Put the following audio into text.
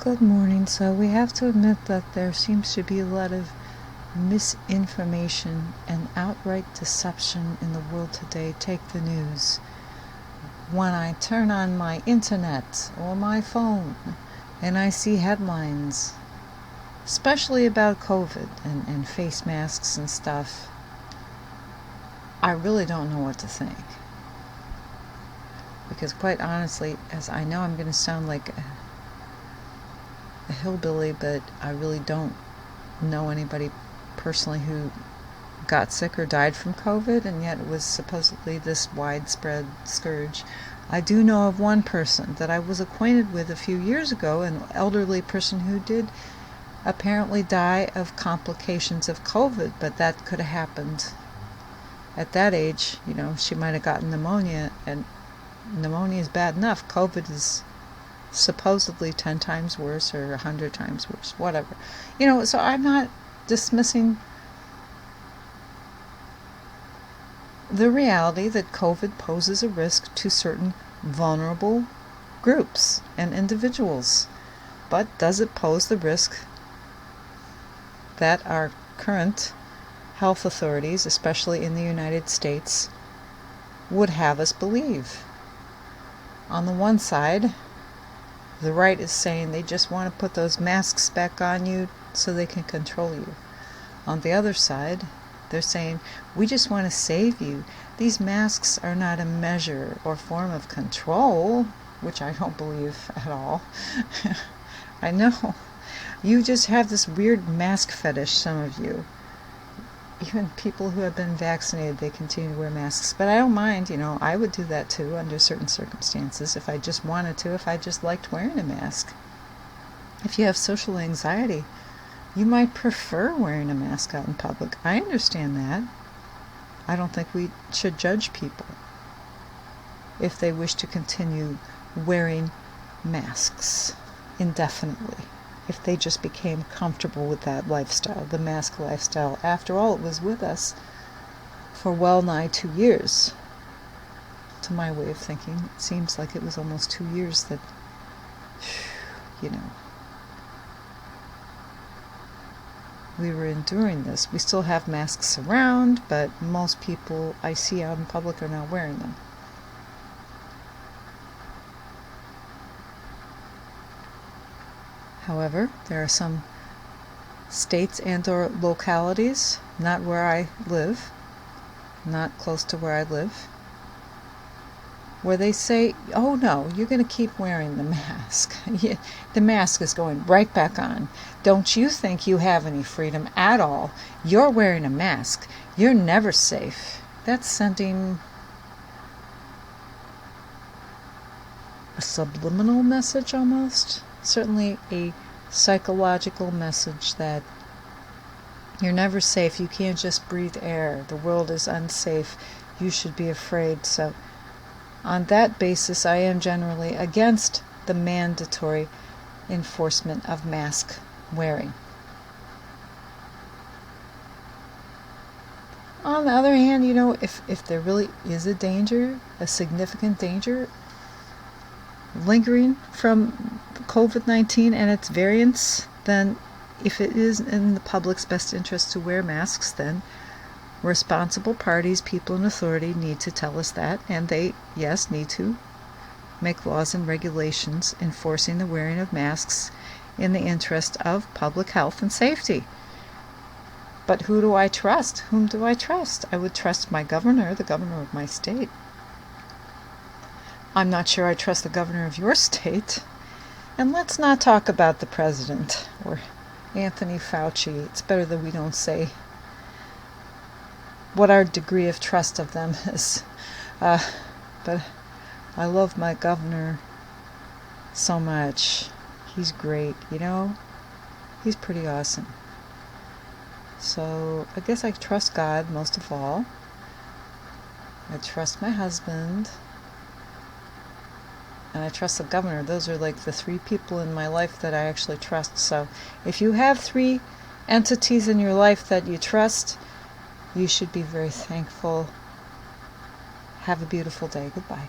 Good morning. So we have to admit that there seems to be a lot of misinformation and outright deception in the world today. Take the news. When I turn on my internet or my phone and I see headlines, especially about COVID and face masks and stuff, I really don't know what to think. Because quite honestly, as I know I'm going to sound like a hillbilly, but I really don't know anybody personally who got sick or died from COVID, and yet it was supposedly this widespread scourge. I do know of one person that I was acquainted with a few years ago, an elderly person who did apparently die of complications of COVID, but that could have happened at that age. She might have gotten pneumonia, and pneumonia is bad enough. COVID is supposedly 10 times worse or 100 times worse, whatever. So I'm not dismissing the reality that COVID poses a risk to certain vulnerable groups and individuals. But does it pose the risk that our current health authorities, especially in the United States, would have us believe? On the one side, the right is saying they just want to put those masks back on you so they can control you. On the other side, they're saying, we just want to save you. These masks are not a measure or form of control, which I don't believe at all. I know. You just have this weird mask fetish, some of you. Even people who have been vaccinated, they continue to wear masks. But I don't mind, I would do that too under certain circumstances if I just wanted to, if I just liked wearing a mask. If you have social anxiety, you might prefer wearing a mask out in public. I understand that. I don't think we should judge people if they wish to continue wearing masks indefinitely, if they just became comfortable with that lifestyle, the mask lifestyle. After all, it was with us for well nigh 2 years. To my way of thinking, it seems like it was almost 2 years that, we were enduring this. We still have masks around, but most people I see out in public are not wearing them. However, there are some states and or localities, not where I live, not close to where I live, where they say, oh no, you're going to keep wearing the mask. The mask is going right back on. Don't you think you have any freedom at all? You're wearing a mask. You're never safe. That's sending a subliminal message almost. Certainly a psychological message that you're never safe. You can't just breathe air. The world is unsafe. You should be afraid. So on that basis, I am generally against the mandatory enforcement of mask wearing. On the other hand, if there really is a danger, a significant danger, lingering from COVID-19 and its variants, then if it is in the public's best interest to wear masks, then responsible parties, people in authority, need to tell us that, and they, yes, need to make laws and regulations enforcing the wearing of masks in the interest of public health and safety. But who do I trust? Whom do I trust? I would trust my governor, the governor of my state. I'm not sure I trust the governor of your state. And let's not talk about the president or Anthony Fauci. It's better that we don't say what our degree of trust of them is. But I love my governor so much. He's great, He's pretty awesome. So I guess I trust God most of all. I trust my husband. And I trust the governor. Those are like the 3 people in my life that I actually trust. So if you have 3 entities in your life that you trust, you should be very thankful. Have a beautiful day. Goodbye.